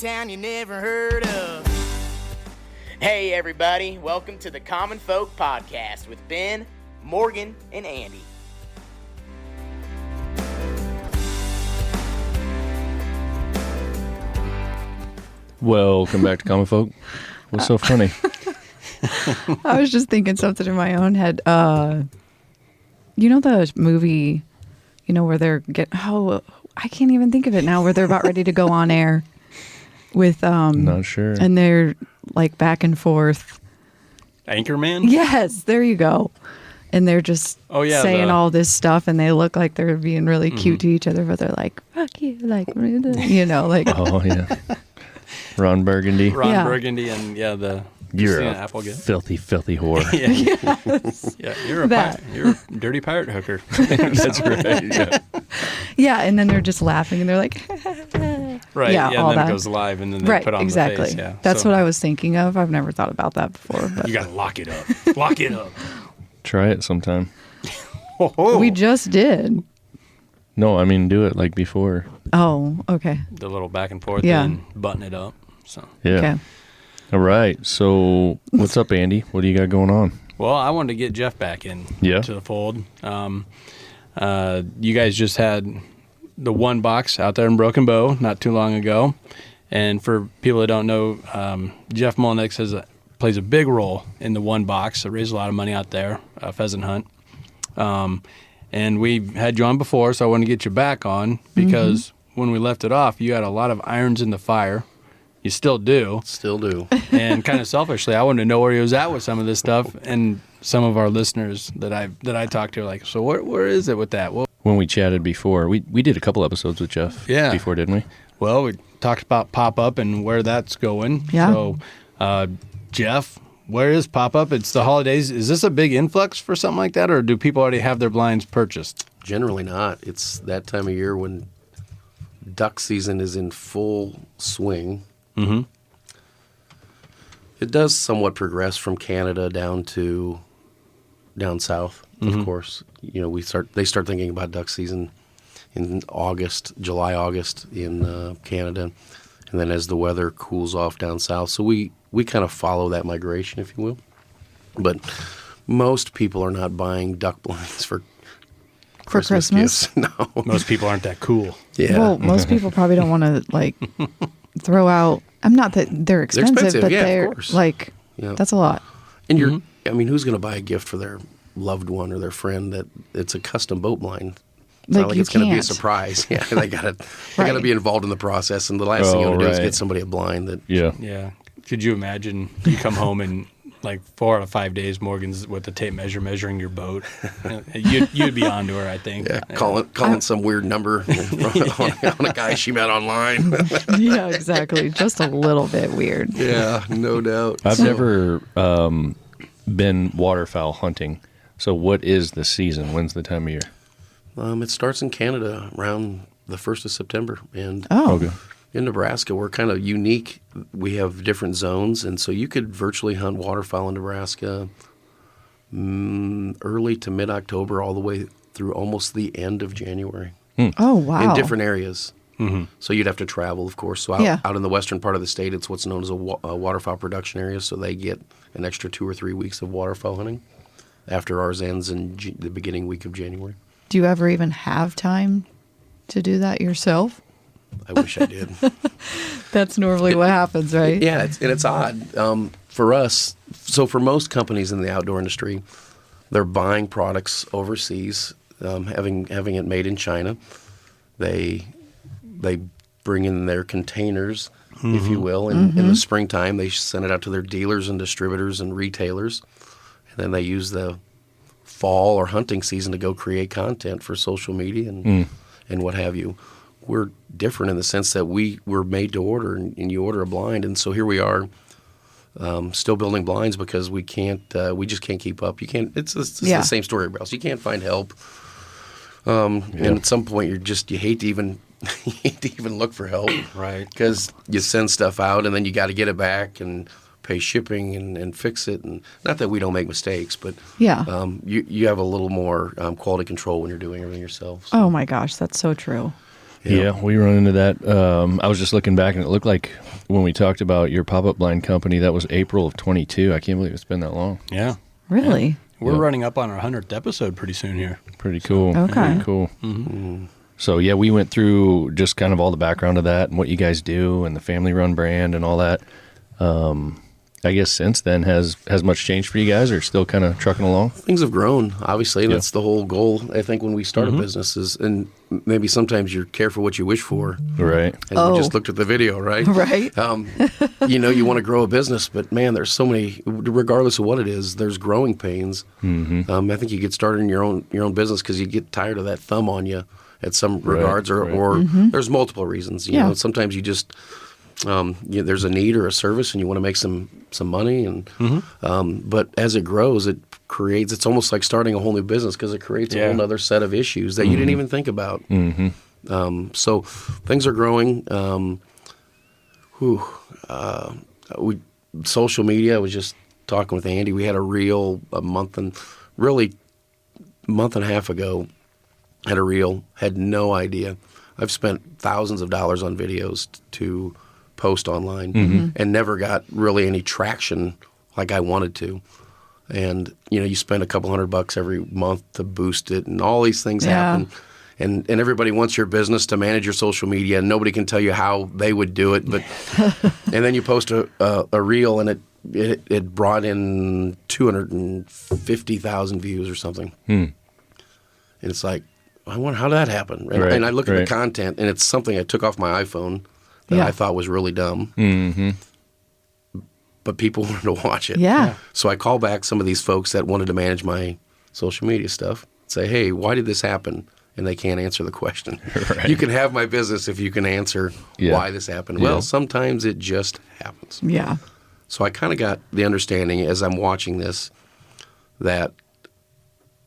town you never heard of. Hey everybody, welcome to the Common Folk Podcast with Ben, Morgan, and Andy. Welcome back to Common Folk. What's so funny? I was just thinking something in my own head. You know the movie, where they're I can't even think of it now, where they're about ready to go on air with Not sure. and they're like back and forth. Anchorman? Yes, there you go. And they're just saying all this stuff, and they look like they're being really cute to each other, but they're like, fuck you, like, like. Oh, yeah. Ron Burgundy. Burgundy and, the You're Christina a Applegate. filthy whore. Yes. Yeah, you're a dirty pirate hooker. That's right, yeah. Yeah, and then they're just laughing, and they're like, Right, yeah, and all then that. it goes live, and then they put on exactly. the face. Yeah, That's what I was thinking of. I've never thought about that before. But You got to lock it up. Lock it up. Try it sometime. we just did. No, I mean, do it like before. Oh, okay. The little back and forth and button it up. So Yeah. Okay. All right. So, what's up, Andy? What do you got going on? Well, I wanted to get Jeff back in to the fold. You guys just had the one box out there in Broken Bow not too long ago. And for people that don't know, Jeff Mullinix plays a big role in the one box. It raised a lot of money out there, pheasant hunt. And we've had you on before, so I want to get you back on because when we left it off, you had a lot of irons in the fire. You still do. Still do. And kind of selfishly, I wanted to know where he was at with some of this stuff. And some of our listeners that I talked to are like, so where is it with that? Well, When we chatted before, we did a couple episodes with Jeff before, didn't we? Well, we talked about pop-up and where that's going. Yeah. So, Jeff, where is pop-up? It's the holidays. Is this a big influx for something like that, or do people already have their blinds purchased? Generally not. It's that time of year when duck season is in full swing. Mm-hmm. It does somewhat progress from Canada down south, of course. They start thinking about duck season in July, August in Canada, and then as the weather cools off down south. So we kind of follow that migration, if you will. But most people are not buying duck blinds for Christmas gifts. No. Most people aren't that cool. Yeah. Well, most people probably don't want to throw out. I'm not that they're expensive, but they're of course. That's a lot. And who's going to buy a gift for their loved one or their friend that it's a custom boat blind? It's not like it's going to be a surprise. Yeah, they got to be involved in the process, and the last thing you want to do is get somebody a blind that. Yeah. Yeah. Could you imagine you come home and 4 out of 5 days, Morgan's with the tape measure measuring your boat? You'd be onto her, I think. Yeah, calling some weird number on a guy she met online. Yeah, exactly. Just a little bit weird. Yeah, no doubt. I've never been waterfowl hunting. So what is the season? When's the time of year? It starts in Canada around the 1st of September. And Okay. in Nebraska, we're kind of unique. We have different zones, and so you could virtually hunt waterfowl in Nebraska early to mid-October all the way through almost the end of January. Oh, wow. In different areas. Mm-hmm. So you'd have to travel, of course. So out in the western part of the state, it's what's known as a waterfowl production area, so they get an extra 2 or 3 weeks of waterfowl hunting after ours ends in the beginning week of January. Do you ever even have time to do that yourself? I wish I did. That's normally what happens, right? Yeah, it's odd for us. So for most companies in the outdoor industry, they're buying products overseas, having it made in China. They bring in their containers, if you will, and in the springtime they send it out to their dealers and distributors and retailers, and then they use the fall or hunting season to go create content for social media and what have you. We're different in the sense that we're made to order, and you order a blind, and so here we are, still building blinds because we just can't keep up. You can't. It's the same story everywhere else. You can't find help, and at some point you hate to even look for help, right? Because you send stuff out, and then you got to get it back and pay shipping and fix it. And not that we don't make mistakes, but you have a little more quality control when you're doing everything yourself. So. Oh my gosh, that's so true. Yeah, we run into that. I was just looking back, and it looked like when we talked about your pop-up blind company, that was April of 22. I can't believe it's been that long. Yeah. Really? Yeah. We're Yeah. running up on our 100th episode pretty soon here. Pretty cool. Okay. Pretty cool. So, yeah, we went through just kind of all the background of that and what you guys do and the family-run brand and all that. I guess since then, has much changed for you guys, or still kind of trucking along? Things have grown, obviously. Yeah. That's the whole goal, I think, when we start a business is, and maybe sometimes you're careful what you wish for. Right. And we just looked at the video, right? Right. You want to grow a business, but man, there's so many, regardless of what it is, there's growing pains. I think you get started in your own business because you get tired of that thumb on you at some regards, or there's multiple reasons. You know, sometimes you just, there's a need or a service and you want to make some money, and but as it grows, it's almost like starting a whole new business because it creates a whole other set of issues that you didn't even think about. So things are growing. Social media, I was just talking with Andy. We had a reel a month and a half ago. Had a reel, had no idea. I've spent thousands of dollars on videos to post online and never got really any traction like I wanted to. And, you spend a couple $100 every month to boost it, and all these things happen. And everybody wants your business to manage your social media, and nobody can tell you how they would do it. But and then you post a reel, and it brought in 250,000 views or something. And it's like, I wonder how that happened. And I look at the content, and it's something I took off my iPhone that I thought was really dumb. But people wanted to watch it. Yeah. So I call back some of these folks that wanted to manage my social media stuff. Say, hey, why did this happen? And they can't answer the question. You can have my business if you can answer why this happened. Well, sometimes it just happens. Yeah. So I kind of got the understanding as I'm watching this that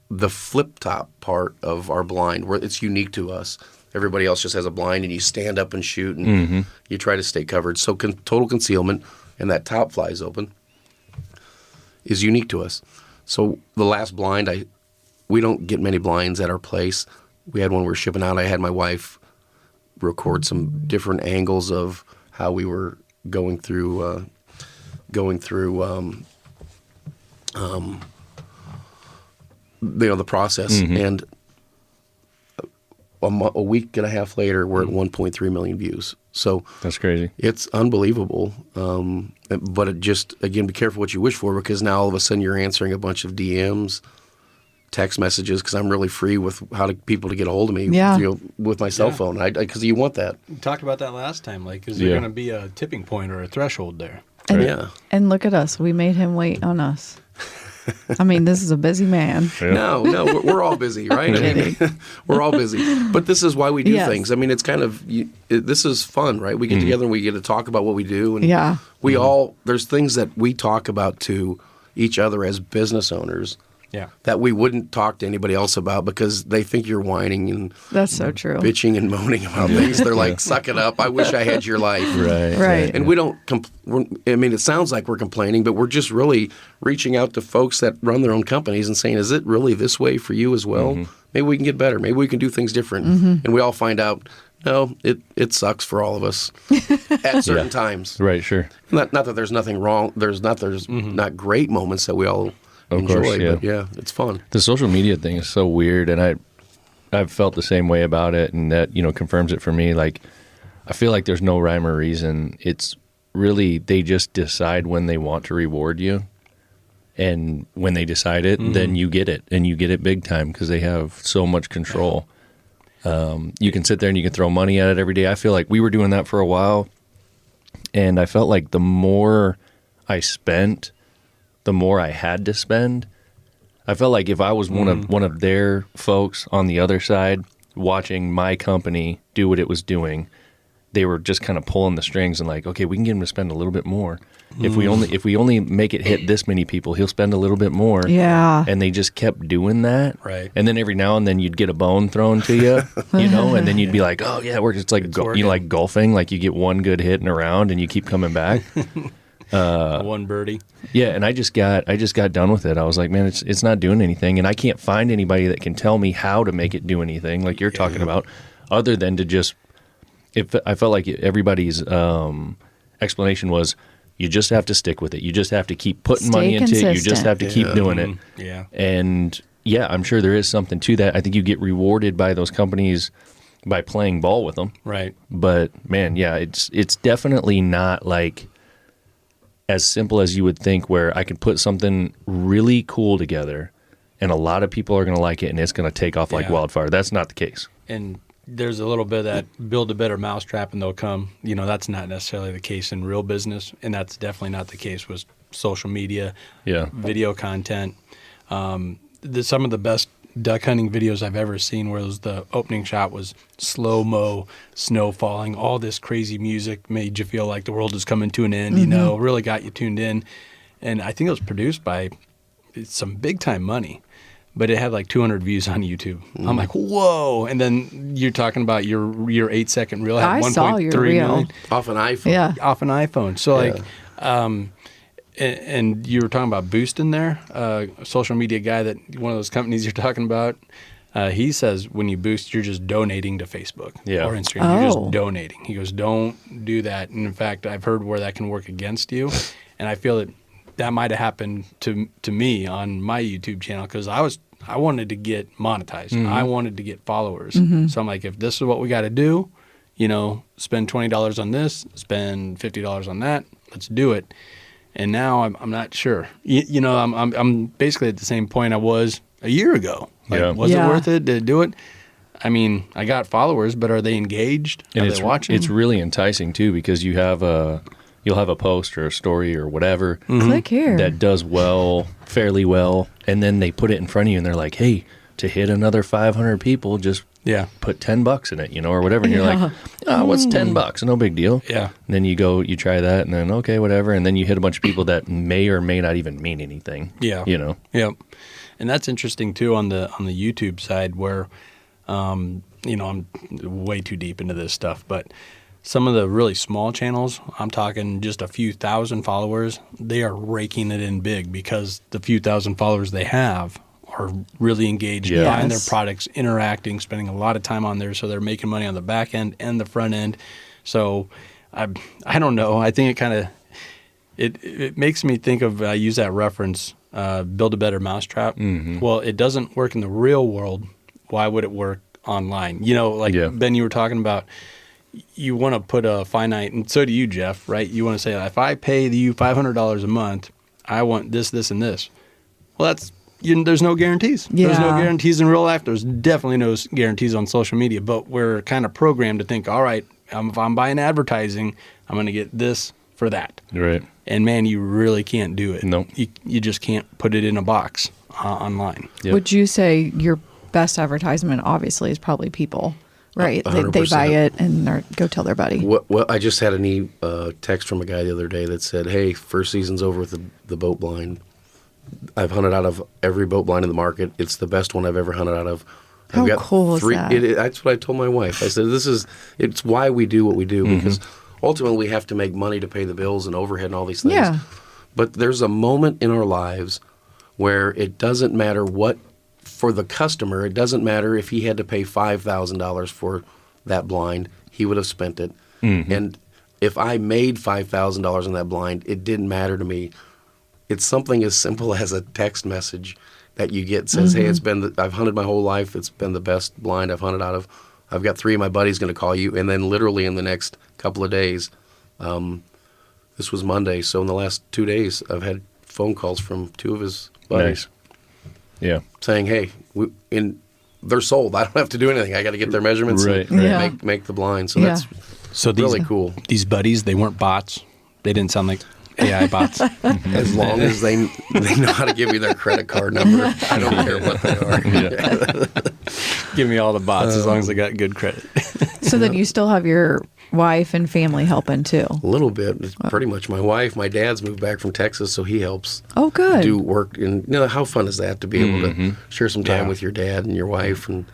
the flip top part of our blind, where it's unique to us. Everybody else just has a blind, and you stand up and shoot, and you try to stay covered. So total concealment, and that top flies open, is unique to us. So the last blind, we don't get many blinds at our place. We had one we were shipping out. I had my wife record some different angles of how we were going through the process. And a week and a half later, we're at 1.3 million views. So that's crazy. It's unbelievable. But it just, again, be careful what you wish for, because now all of a sudden you're answering a bunch of DMs, text messages, because I'm really free with how people to get a hold of me with my cell phone, because you want that. We talked about that last time. Like, is there going to be a tipping point or a threshold there? And, and look at us. We made him wait on us. I mean, this is a busy man. No, we're all busy, right? I mean, we're all busy. But this is why we do things. I mean, it's kind of, this is fun, right? We get together and we get to talk about what we do. And we all, there's things that we talk about to each other as business owners that we wouldn't talk to anybody else about, because they think you're whining and that's so true, bitching and moaning about things. They're like, suck it up. I wish I had your life. Right. And we don't, I mean, it sounds like we're complaining, but we're just really reaching out to folks that run their own companies and saying, is it really this way for you as well? Maybe we can get better. Maybe we can do things different. And we all find out, no, it sucks for all of us at certain times. Right, sure. Not that there's nothing wrong. There's not great moments that we all enjoy, course, but it's fun. The social media thing is so weird, and I've felt the same way about it, and that confirms it for me. Like, I feel like there's no rhyme or reason. It's really, they just decide when they want to reward you, and when they decide it, then you get it, and you get it big time, because they have so much control. You can sit there and you can throw money at it every day. I feel like we were doing that for a while, and I felt like the more I spent, the more I had to spend. I felt like if I was one of their folks on the other side watching my company do what it was doing, they were just kind of pulling the strings and like, okay, we can get him to spend a little bit more. If we only make it hit this many people, he'll spend a little bit more. Yeah. And they just kept doing that. Right. And then every now and then you'd get a bone thrown to you, and then you'd be like, oh yeah, it's like like golfing, like you get one good hit in a round and you keep coming back. One birdie. Yeah, and I just got done with it. I was like, man, it's not doing anything, and I can't find anybody that can tell me how to make it do anything like you're talking about, other than to just I felt like everybody's explanation was, you just have to stick with it. You just have to keep putting money into it. You just have to keep doing it. Yeah. And yeah, I'm sure there is something to that. I think you get rewarded by those companies by playing ball with them. Right. But man, yeah, it's definitely not like as simple as you would think, where I could put something really cool together and a lot of people are going to like it and it's going to take off like wildfire. That's not the case. And there's a little bit of that build a better mousetrap and they'll come. That's not necessarily the case in real business, and that's definitely not the case with social media, video content. Some of the best duck hunting videos I've ever seen, where the opening shot was slow-mo, snow falling, all this crazy music made you feel like the world is coming to an end, really got you tuned in. And I think it was produced by some big-time money, but it had like 200 views on YouTube. I'm like, whoa. And then you're talking about your 8-second reel had 1.3 million. Off an iPhone. Yeah. Off an iPhone. So and you were talking about boosting there. A social media guy, that one of those companies you're talking about, he says when you boost, you're just donating to Facebook or Instagram. You're just donating. He goes, don't do that. And in fact, I've heard where that can work against you. And I feel that might have happened to me on my YouTube channel, because I wanted to get monetized. I wanted to get followers. So I'm like, if this is what we got to do, spend $20 on this, spend $50 on that, let's do it. And now I'm not sure. I'm basically at the same point I was a year ago. Was it worth it to do it? I mean, I got followers, but are they engaged? Are they watching? It's really enticing too, because you'll have a post or a story or whatever Click here that does fairly well, and then they put it in front of you and they're like, hey, to hit another 500 people, just put $10 in it, or whatever. And you're like, what's $10? No big deal. Yeah. And then you try that, and then okay, whatever. And then you hit a bunch of people that may or may not even mean anything. Yeah. Yep. And that's interesting too on the YouTube side, where, I'm way too deep into this stuff, but some of the really small channels, I'm talking just a few thousand followers, they are raking it in big, because the few thousand followers they have are really engaged, buying their products, interacting, spending a lot of time on there, so they're making money on the back end and the front end. So I don't know. I think it kind of it makes me think of, I use that reference, build a better mousetrap. Well, it doesn't work in the real world. Why would it work online? Ben, you were talking about, you want to put a finite, and so do you, Jeff, right? You want to say, if I pay you $500 a month, I want this, this, and this. Well, there's no guarantees. Yeah. There's no guarantees in real life. There's definitely no guarantees on social media, but we're kind of programmed to think, all right, if I'm buying advertising, I'm going to get this for that. Right. And man, you really can't do it. No. You just can't put it in a box online. Yep. Would you say your best advertisement obviously is probably people, right? They buy it and go tell their buddy. Well, I just had a text from a guy the other day that said, hey, first season's over with the boat blind. I've hunted out of every boat blind in the market. It's the best one I've ever hunted out of. How cool is that? That's what I told my wife. I said, it's why we do what we do, because ultimately we have to make money to pay the bills and overhead and all these things. Yeah. But there's a moment in our lives where it doesn't matter what, for the customer, it doesn't matter if he had to pay $5,000 for that blind, he would have spent it. And if I made $5,000 on that blind, it didn't matter to me. It's something as simple as a text message that you get, says, hey, I've hunted my whole life. It's been the best blind I've hunted out of. I've got 3 of my buddies going to call you. And then literally in the next couple of days, this was Monday, so in the last 2 days, I've had phone calls from 2 of his buddies. Nice. Yeah. Saying, hey, they're sold. I don't have to do anything. I got to get their measurements and make the blind. So that's really cool. These buddies, they weren't bots. They didn't sound like AI bots. As long as they know how to give me their credit card number, I don't care what they are. Give me all the bots as long as they got good credit. So then you still have your wife and family helping too? A little bit. It's pretty much my wife. My dad's moved back from Texas, so he helps. Oh, good. Do work. And how fun is that to be able to share some time with your dad and your wife? And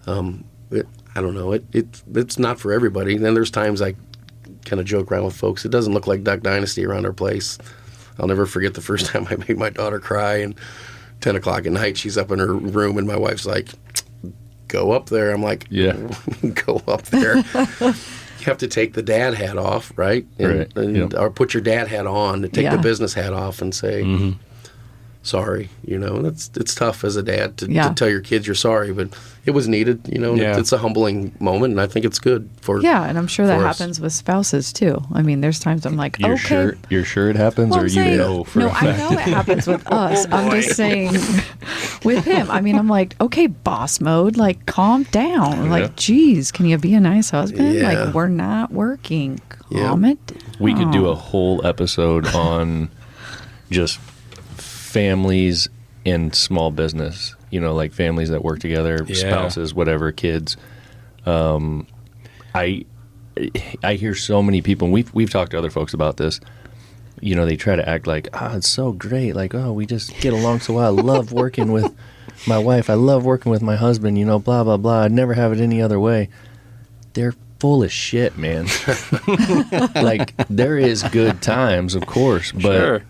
I don't know. It's not for everybody. And then there's times I kind of joke around with folks. It doesn't look like Duck Dynasty around our place. I'll never forget the first time I made my daughter cry, and 10 o'clock at night, she's up in her room, and my wife's like, go up there. I'm like, go up there. you have to take the dad hat off, right? And or put your dad hat on to take the business hat off and say, sorry. And it's tough as a dad to tell your kids you're sorry, but it was needed. And it's a humbling moment, and I think it's good for. Yeah, and I'm sure that happens with spouses too. I mean, there's times I'm like, you're okay, you're sure it happens, or you know for a fact? I know it happens with us. I'm just saying, with him. I mean, I'm like, okay, boss mode, like calm down. Like, geez, can you be a nice husband? Yeah. Like, we're not working. Calm it down. We could do a whole episode on just families in small business. Like families that work together, spouses, whatever, kids. I hear so many people, and we've talked to other folks about this. They try to act like, it's so great. Like, we just get along so well. I love working with my wife. I love working with my husband, blah, blah, blah. I'd never have it any other way. They're full of shit, man. Like, there is good times, of course, but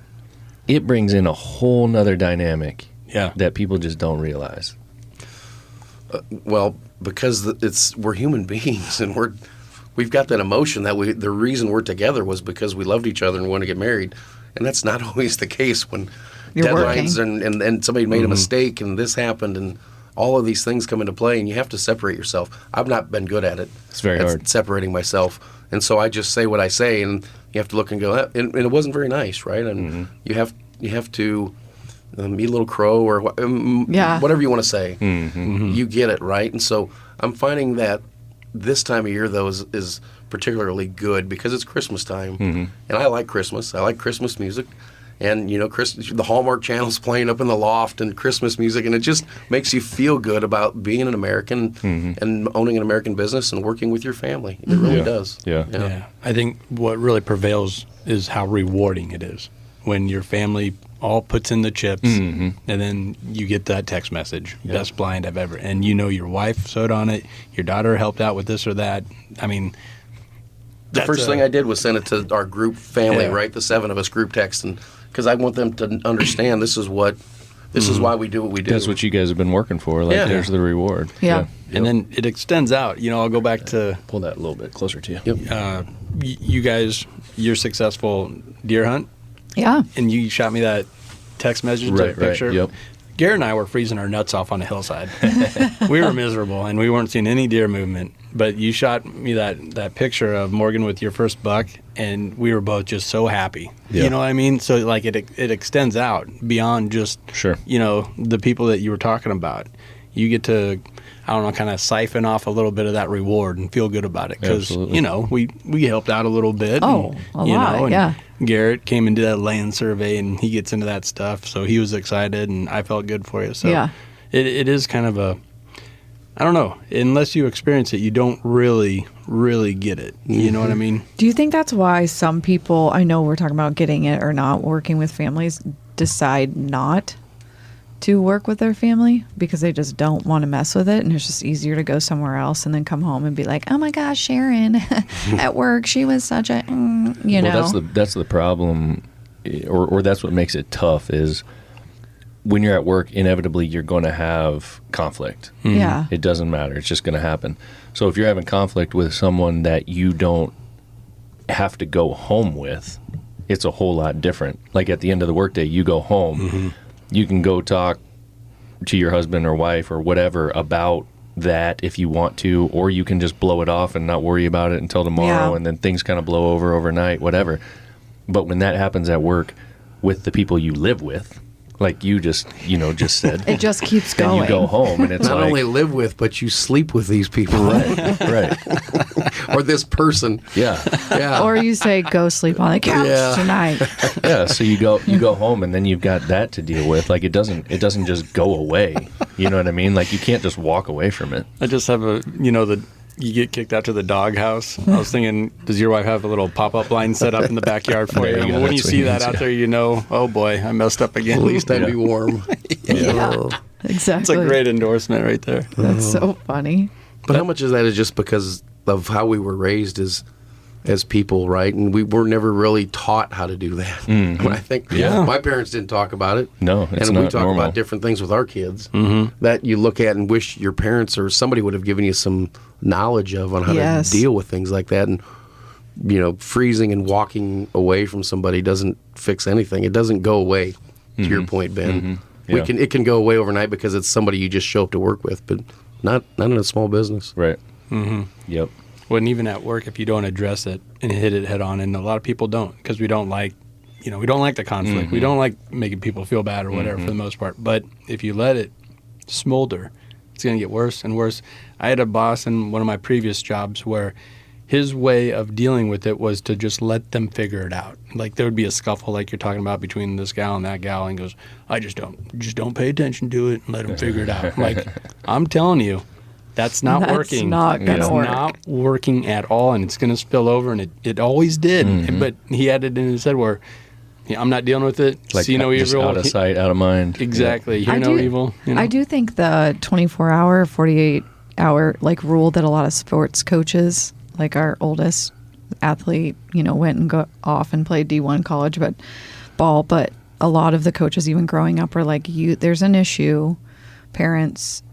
it brings in a whole nother dynamic that people just don't realize. Well, because we're human beings, and we've got that emotion that the reason we're together was because we loved each other and want to get married, and that's not always the case when You're deadlines working. and somebody made a mistake and this happened and all of these things come into play, and you have to separate yourself. I've not been good at it. It's very hard. Separating myself, and so I just say what I say, and you have to look and go, and it wasn't very nice, right? And you have to eat a little crow or whatever you want to say. You get it, right? And so I'm finding that this time of year, though, is particularly good because it's Christmas time, and I like Christmas. I like Christmas music, and the Hallmark Channel's playing up in the loft and Christmas music, and it just makes you feel good about being an American and owning an American business and working with your family. It really does. Yeah. I think what really prevails is how rewarding it is when your family all puts in the chips, and then you get that text message, best blind I've ever, and your wife sewed on it, your daughter helped out with this or that. I mean, the first thing I did was send it to our group family, right? The 7 of us group text, and because I want them to understand this is why we do what we do. That's what you guys have been working for. Like, there's the reward. Yeah. And then it extends out. I'll go back to Pull that a little bit closer to you. Yep. You guys, your successful deer hunt. Yeah. And you shot me that text message, Right, picture. right, yep. Garrett and I were freezing our nuts off on a hillside. We were miserable, and we weren't seeing any deer movement. But you shot me that picture of Morgan with your first buck, and we were both just so happy. Yeah. You know what I mean? So, like, it extends out beyond just, the people that you were talking about. You get to, I don't know, kind of siphon off a little bit of that reward and feel good about it. Because, we helped out a little bit. Oh, a lot, yeah. Garrett came and did that land survey, and he gets into that stuff, so he was excited, and I felt good for you. So it is kind of I don't know, unless you experience it, you don't really, really get it. You know what I mean? Do you think that's why some people, I know we're talking about getting it or not, working with families, decide not to work with their family because they just don't want to mess with it, and it's just easier to go somewhere else and then come home and be like, oh my gosh, Sharon at work, she was such a Well, that's the problem, or that's what makes it tough, is when you're at work, inevitably you're going to have conflict. Yeah. It doesn't matter, it's just going to happen. So if you're having conflict with someone that you don't have to go home with, it's a whole lot different. Like at the end of the workday, you go home, you can go talk to your husband or wife or whatever about that if you want to, or you can just blow it off and not worry about it until tomorrow, and then things kind of blow over overnight, whatever. But when that happens at work with the people you live with, like you just said, it just keeps going. And you go home, and it's not like, only live with, but you sleep with these people, right? Or this person, yeah. Or you say, go sleep on the couch tonight. Yeah. So you go home, and then you've got that to deal with. Like it doesn't just go away. You know what I mean? Like you can't just walk away from it. I just have you get kicked out to the doghouse. I was thinking, does your wife have a little pop-up line set up in the backyard for you? There you go. When you That's see what that it out is, there, oh boy, I messed up again. At least I'd be warm. Yeah. Exactly. It's a great endorsement right there. That's so funny. But how much of that is just because of how we were raised? Is as people, right? And we were never really taught how to do that. I think my parents didn't talk about it. No, it's and not we talk normal. about different things with our kids that you look at and wish your parents or somebody would have given you some knowledge of on how to deal with things like that. And freezing and walking away from somebody doesn't fix anything. It doesn't go away. To your point, Ben, it can go away overnight because it's somebody you just show up to work with, but not in a small business. Right. Yep. Well, and even at work, if you don't address it and hit it head on, and a lot of people don't, because we don't like, we don't like the conflict. We don't like making people feel bad or whatever for the most part. But if you let it smolder, it's going to get worse and worse. I had a boss in one of my previous jobs where his way of dealing with it was to just let them figure it out. Like there would be a scuffle, like you're talking about, between this gal and that gal, and he goes, "I just don't pay attention to it and let them figure it out." Like I'm telling you. That's not working. It's not working at all, and it's going to spill over, and it always did. But he had it in his head where, I'm not dealing with it. Like see no evil. Out of sight, out of mind. Exactly. Hear no evil. I do think the 24-hour, 48-hour rule that a lot of sports coaches, like our oldest athlete, went and got off and played D1 college ball, but a lot of the coaches, even growing up, were like, there's an issue, parents.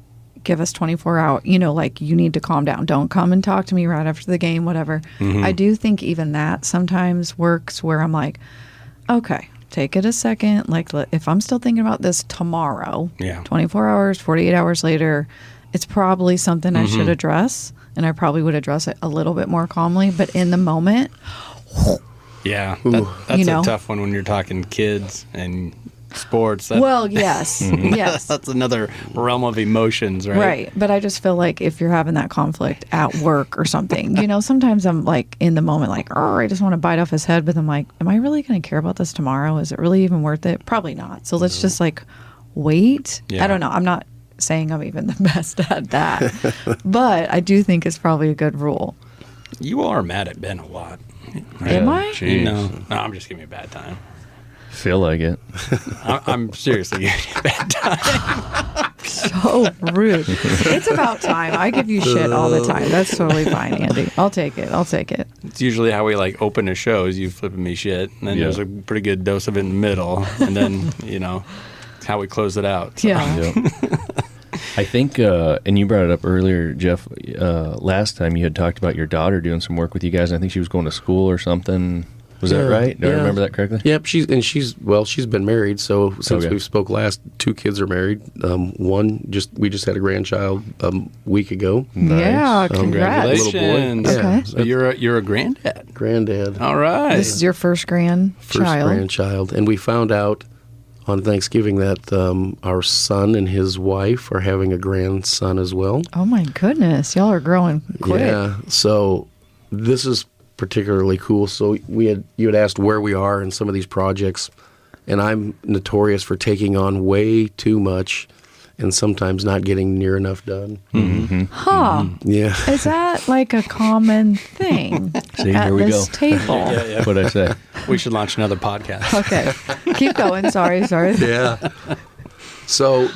Give us 24 hours, you need to calm down. Don't come and talk to me right after the game, whatever. I do think even that sometimes works where I'm like, okay, take it a second. If I'm still thinking about this tomorrow, 24 hours, 48 hours later, it's probably something I should address. And I probably would address it a little bit more calmly. But in the moment, that's a tough one when you're talking kids and sports. Yes. Yes. That's another realm of emotions, right? Right. But I just feel like if you're having that conflict at work or something, sometimes I'm in the moment, I just want to bite off his head. But I'm like, am I really going to care about this tomorrow? Is it really even worth it? Probably not. So let's just wait. Yeah. I don't know. I'm not saying I'm even the best at that. But I do think it's probably a good rule. You are mad at Ben a lot. Right? Am I? No, I'm just giving you a bad time. Feel like it. I'm seriously giving you a bad time. So rude. It's about time. I give you shit all the time. That's totally fine, Andy. I'll take it. It's usually how we open a show is you flipping me shit, and then there's a pretty good dose of it in the middle, and then it's how we close it out. So. Yeah. I think, and you brought it up earlier, Jeff, last time you had talked about your daughter doing some work with you guys, and I think she was going to school or something. Was that right? Do I remember that correctly? Yep. She's been married. So since we spoke last, 2 kids are married. We just had a grandchild a week ago. Nice. Yeah, congrats. Congratulations. Little boy. Okay. So you're a granddad. Granddad. All right. This is your first grandchild. And we found out on Thanksgiving that our son and his wife are having a grandson as well. Oh my goodness. Y'all are growing quick. Yeah. So this is particularly cool. So you had asked where we are in some of these projects, and I'm notorious for taking on way too much and sometimes not getting near enough done. Huh. Yeah. Is that a common thing See, at here we this go. table? Yeah. What'd I say? We should launch another podcast. Okay. Keep going. Sorry. Yeah. So,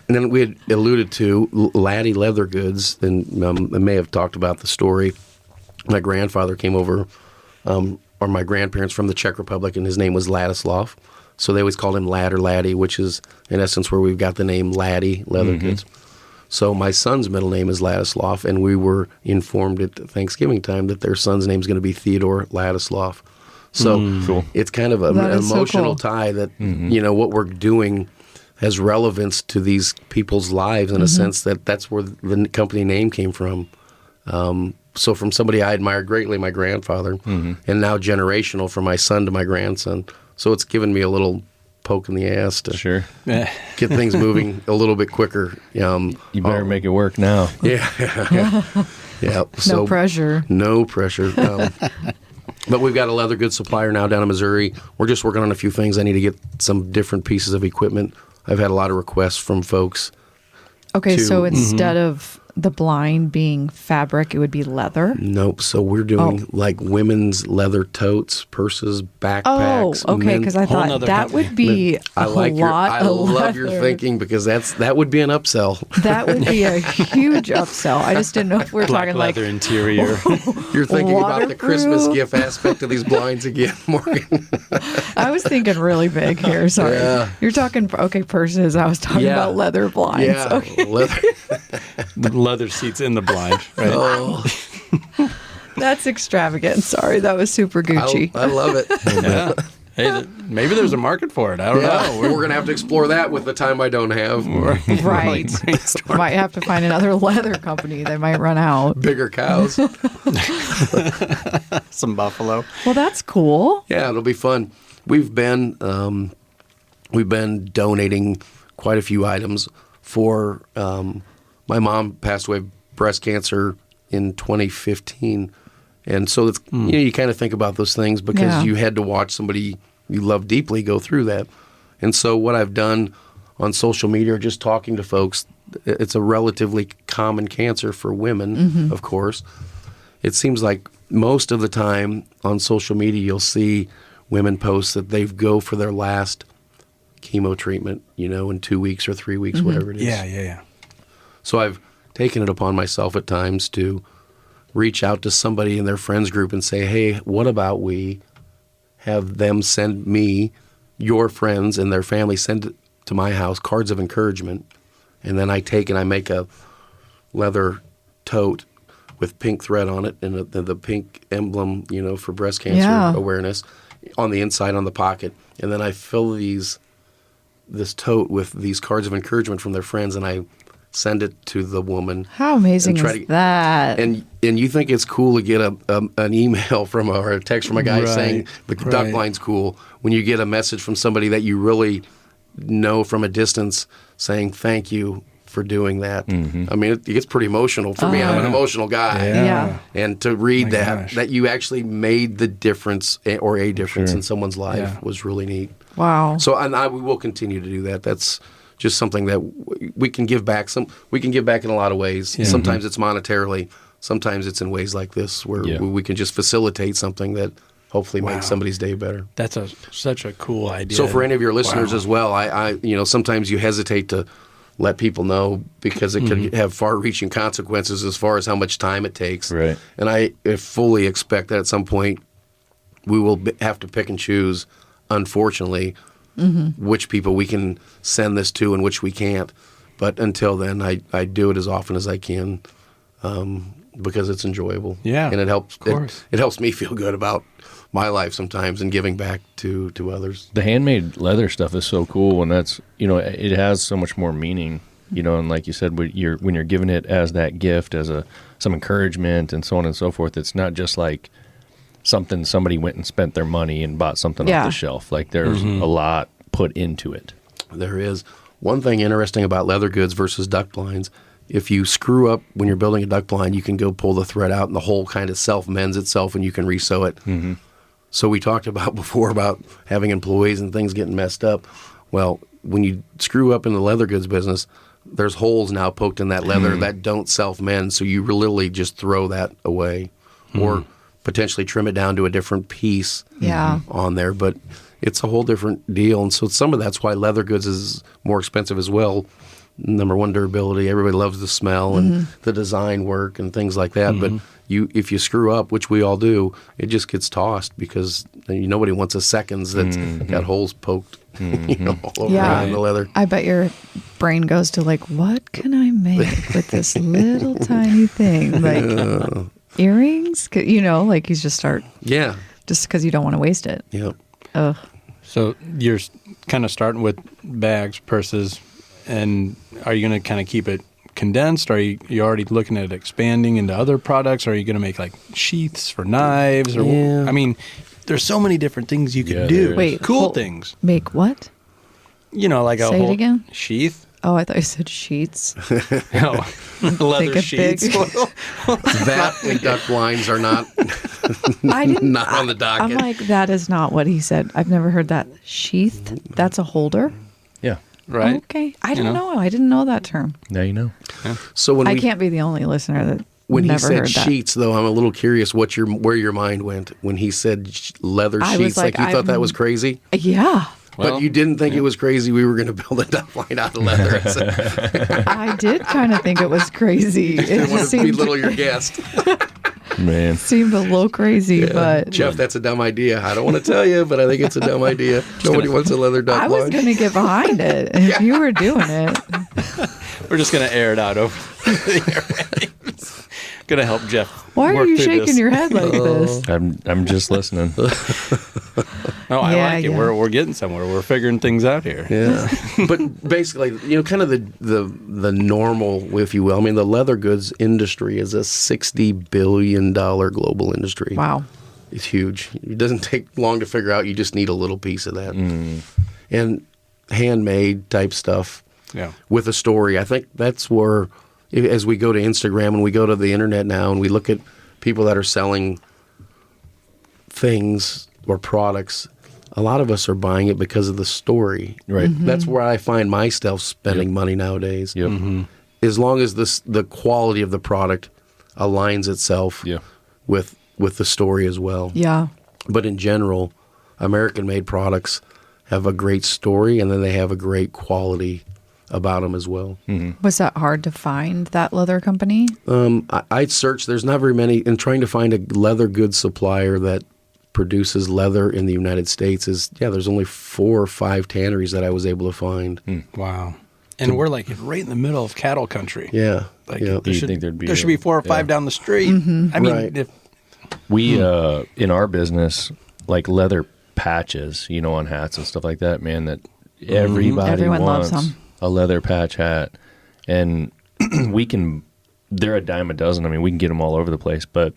and then we had alluded to Laddie Leather Goods, and I may have talked about the story. My grandfather came over, or my grandparents from the Czech Republic, and his name was Ladislav. So they always called him Lad or Laddie, which is, in essence, where we've got the name Laddie Leather Goods. So my son's middle name is Ladislav, and we were informed at Thanksgiving time that their son's name is going to be Theodore Ladislav. So Cool. It's kind of an emotional tie that, what we're doing has relevance to these people's lives in a sense that that's where the company name came from. So from somebody I admired greatly, my grandfather, and now generational from my son to my grandson. So it's given me a little poke in the ass to get things moving a little bit quicker. You better make it work now. Yeah. So, No pressure. No pressure. But we've got a leather goods supplier now down in Missouri. We're just working on a few things. I need to get some different pieces of equipment. I've had a lot of requests from folks. Okay, so instead of the blind being fabric, it would be leather? Nope. So we're doing like women's leather totes, purses, backpacks. Oh, okay. Because I Whole thought nother that company. would be I a like your. lot I of love your leather. thinking because that would be an upsell. That would be a huge upsell. I just didn't know if we're Black talking leather like interior. You're thinking about the Christmas Waterproof. gift aspect of these blinds again, Morgan. I was thinking really big here. Sorry. Yeah. You're talking, okay, purses. I was talking Yeah. about leather blinds. Yeah, Okay. leather. The leather seats in the blind, right? Oh, That's extravagant. Sorry. That was super Gucci. I love it. Yeah. Hey, maybe there's a market for it. I don't Yeah, know. we're gonna have to explore that with the time I don't have. Right. Might have to find another leather company. They might run out. Bigger cows. Some buffalo. Well, that's cool. Yeah, it'll be fun. We've been donating quite a few items for. My mom passed away of breast cancer in 2015, and so it's, you kind of think about those things because Yeah. you had to watch somebody you love deeply go through that. And so what I've done on social media, or just talking to folks, it's a relatively common cancer for women, of course. It seems like most of the time on social media you'll see women post that they go for their last chemo treatment, in 2 weeks or 3 weeks, whatever it is. Yeah. So I've taken it upon myself at times to reach out to somebody in their friends group and say, hey, what about we have them send me, your friends and their family, send it to my house, cards of encouragement. And then I take and I make a leather tote with pink thread on it and the pink emblem, for breast cancer awareness on the inside on the pocket. And then I fill this tote with these cards of encouragement from their friends, and I send it to the woman. How amazing And try is to- that? And you think it's cool to get an email or a text from a guy Right, saying the duck right. blind's cool, when you get a message from somebody that you really know from a distance saying thank you for doing that. I mean, it gets pretty emotional for me. I'm an emotional guy. Yeah. And to read My that gosh. you actually made the difference or a difference in someone's life Yeah. was really neat. Wow. So we will continue to do that. That's just something that we can give back. We can give back in a lot of ways. Sometimes it's monetarily. Sometimes it's in ways like this where we can just facilitate something that hopefully makes somebody's day better. That's such a cool idea. So for any of your listeners Wow. as well, I sometimes you hesitate to let people know because it could have far-reaching consequences as far as how much time it takes. Right. And I fully expect that at some point we will have to pick and choose, unfortunately, which people we can send this to and which we can't. But until then, I do it as often as I can because it's enjoyable. Yeah, and it helps. of course. It helps me feel good about my life sometimes and giving back to others. The handmade leather stuff is so cool, and that's it has so much more meaning. And like you said, when you're giving it as that gift, as some encouragement and so on and so forth, it's not just like something somebody went and spent their money and bought something off the shelf. Like there's a lot put into it. There is. One thing interesting about leather goods versus duck blinds, if you screw up when you're building a duck blind, you can go pull the thread out and the hole kind of self-mends itself and you can resew it. So we talked about before about having employees and things getting messed up. Well, when you screw up in the leather goods business, there's holes now poked in that leather that don't self-mend, so you literally just throw that away or potentially trim it down to a different piece on there. But it's a whole different deal, and so some of that's why leather goods is more expensive as well. Number one, durability. Everybody loves the smell and the design work and things like that. But if you screw up, which we all do, it just gets tossed because nobody wants a seconds that's got holes poked all over around the leather. I bet your brain goes to like, what can I make with this little tiny thing? Like earrings? Like you just start, just because you don't want to waste it. Yeah. Ugh. So you're kind of starting with bags, purses, and are you going to kind of keep it condensed? Are you already looking at expanding into other products? Are you going to make like sheaths for knives? Or I mean, there's so many different things you could do. Wait, cool things. Make what? Like a Say it whole again? sheath. Oh, I thought you said sheets. No, leather of sheets. big. That and duck blinds are not I didn't. not on the docket. I'm like, that is not what he said. I've never heard that. Sheath? That's a holder? Yeah. right? Okay. I don't know. I didn't know that term. Now you know. So when I can't be the only listener that when he never said heard that. sheets, though, I'm a little curious where your mind went when he said leather I was sheets. Like, you thought that was crazy, Yeah. Well, but you didn't think it was crazy. We were going to build a duck line out of leather. I did kind of think it was crazy. It Didn't want just to seemed, belittle your guest. Man. seemed a little crazy, but Jeff, that's a dumb idea. I don't want to tell you, but I think it's a dumb idea. Nobody wants a leather duck I was line. going to get behind it if you were doing it. we're just gonna air it out over the airwaves. Gonna help Jeff. Why are work you through shaking this. your head like this? I'm just listening. No, I Yeah, like it. yeah. We're getting somewhere. We're figuring things out here. Yeah, but basically, kind of the normal, if you will. I mean, the leather goods industry is a $60 billion global industry. Wow. It's huge. It doesn't take long to figure out. You just need a little piece of that, and handmade type stuff. Yeah. With a story. I think that's where, as we go to Instagram and we go to the internet now and we look at people that are selling things or products, a lot of us are buying it because of the story. Right. That's where I find myself spending money nowadays. Yep. As long as the quality of the product aligns itself Yeah. with the story as well. Yeah. But in general, American-made products have a great story, and then they have a great quality about them as well. Was that hard to find, that leather company? I searched. There's not very many. And trying to find a leather goods supplier that produces leather in the United States there's only 4 or 5 tanneries that I was able to find. Wow. And we're like right in the middle of cattle country. Yeah. Like yeah. there You'd should, think there'd be there should be 4 or 5 down the street. I mean, Right. if We in our business, like leather patches, on hats and stuff like that, man, that everybody Everyone loves wants them. a leather patch hat. And they're a dime a dozen. I mean, we can get them all over the place, but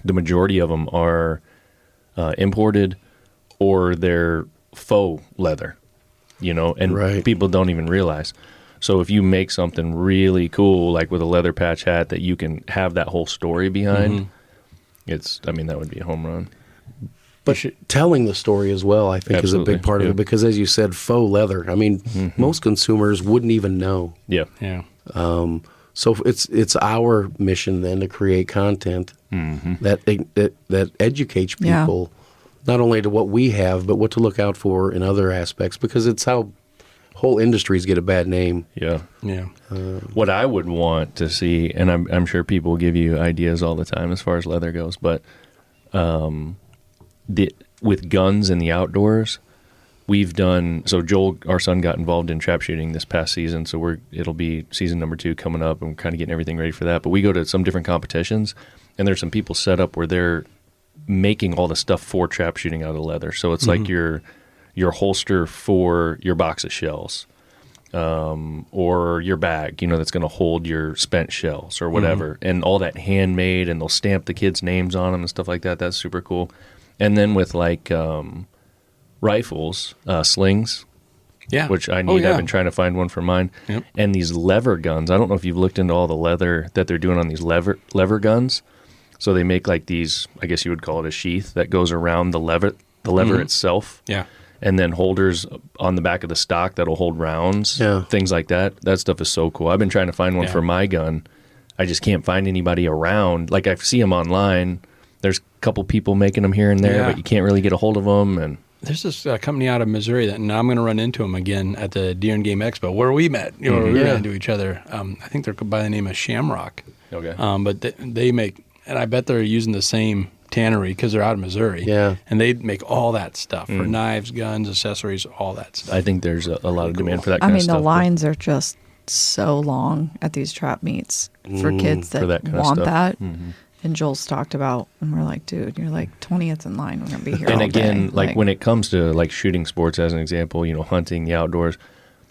the majority of them are imported or they're faux leather, and Right. people don't even realize. So if you make something really cool, like with a leather patch hat that you can have that whole story behind, that would be a home run. But telling the story as well, I think, is a Absolutely, big part of yeah. it because, as you said, faux leather. I mean, most consumers wouldn't even know. Yeah. yeah. So it's our mission then to create content that educates Yeah. people not only to what we have, but what to look out for in other aspects, because it's how whole industries get a bad name. Yeah. Yeah. What I would want to see, and I'm sure people will give you ideas all the time as far as leather goes, but with guns in the outdoors, we've done. So Joel, our son, got involved in trap shooting this past season, so it'll be season number 2 coming up, and we're kind of getting everything ready for that. But we go to some different competitions, and there's some people set up where they're making all the stuff for trap shooting out of leather. So it's like your holster for your box of shells, or your bag, that's going to hold your spent shells or whatever, and all that handmade, and they'll stamp the kids' names on them and stuff like that. That's super cool. And then with like rifles, slings, Yeah. which I need. Oh, yeah. I've been trying to find one for mine. Yep. And these lever guns. I don't know if you've looked into all the leather that they're doing on these lever guns. So they make like these, I guess you would call it a sheath that goes around the lever itself. Yeah. And then holders on the back of the stock that'll hold rounds, things like that. That stuff is so cool. I've been trying to find one for my gun. I just can't find anybody around. Like I see them online. There's a couple people making them here and there, but you can't really get a hold of them. And There's this company out of Missouri that now I'm going to run into them again at the Deer and Game Expo where we met. We ran into each other. I think they're by the name of Shamrock. Okay. But they make, and I bet they're using the same tannery because they're out of Missouri. Yeah. And they make all that stuff for knives, guns, accessories, all that stuff. I think there's a lot of demand for that I kind mean, of stuff. the lines are just so long at these trap meets for kids for that, that kind of want stuff. that. And Joel's talked about, and we're like, dude, you're like 20th in line. We're going to be here And all again, day. like when it comes to like shooting sports, as an example, hunting, the outdoors,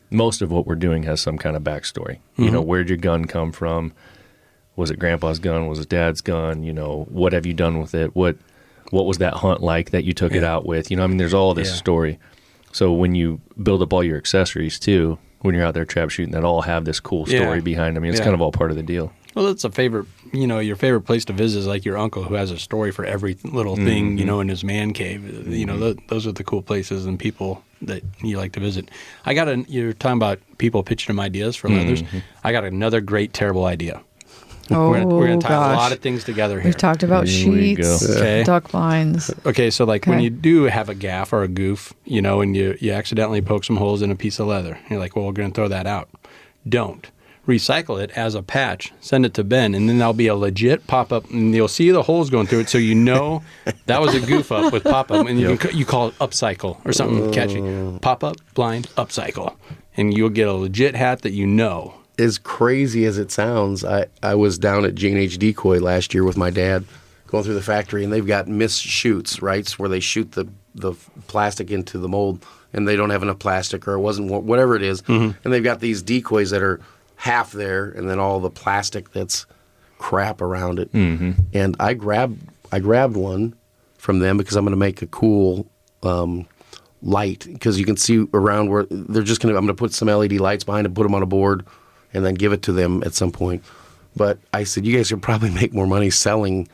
most of what we're doing has some kind of backstory. Where'd your gun come from? Was it grandpa's gun? Was it dad's gun? What have you done with it? What was that hunt like that you took it out with? There's all this story. So when you build up all your accessories too, when you're out there trap shooting, that all have this cool story behind them. It's kind of all part of the deal. Well, that's a favorite, your favorite place to visit is like your uncle who has a story for every little thing, in his man cave. Those are the cool places and people that you like to visit. You're talking about people pitching them ideas for leathers. I got another great, terrible idea. Oh, we're gonna tie gosh. a lot of things together here. We've talked about Here we sheets, go. Okay. duck blinds. Okay, so when Okay. you do have a gaff or a goof, and you accidentally poke some holes in a piece of leather, you're like, well, we're going to throw that out. Don't. Recycle it as a patch. Send it to Ben, and then there'll be a legit pop-up, and you'll see the holes going through it, so that was a goof up with pop-up, and you call it upcycle or something catchy. Pop-up, blind, upcycle. And you'll get a legit hat that you know. As crazy as it sounds, I was down at G&H Decoy last year with my dad going through the factory, and they've got mist shoots, right, where they shoot the plastic into the mold, and they don't have enough plastic or it wasn't whatever it is. And they've got these decoys that are half there and then all the plastic that's crap around it. And I grabbed one from them because I'm going to make a cool light, because you can see around where I'm going to put some LED lights behind it, put them on a board, and then give it to them at some point. But I said, you guys could probably make more money selling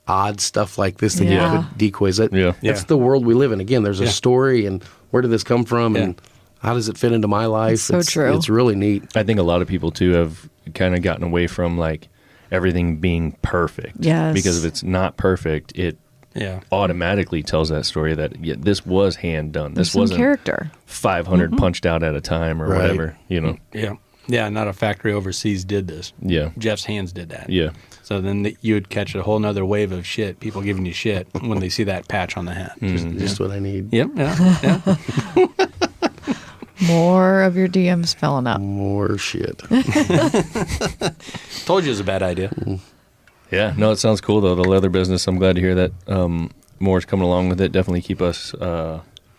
odd stuff like this than you could decoys. That's the world we live in. Again, there's a story, and where did this come from, and how does it fit into my life? So true. It's really neat. I think a lot of people too have kind of gotten away from like everything being perfect. Yes. Because if it's not perfect, it automatically tells that story that this was hand done. This Some wasn't character. 500 punched out at a time or whatever. Yeah, not a factory overseas did this. Yeah. Jeff's hands did that. Yeah. So then you would catch a whole nother wave of shit, people giving you shit when they see that patch on the hat. Just what I need. Yep, yeah. More of your DMs filling up. More shit. Told you it was a bad idea. Yeah. No, it sounds cool though. The leather business. I'm glad to hear that more's coming along with it. Definitely keep us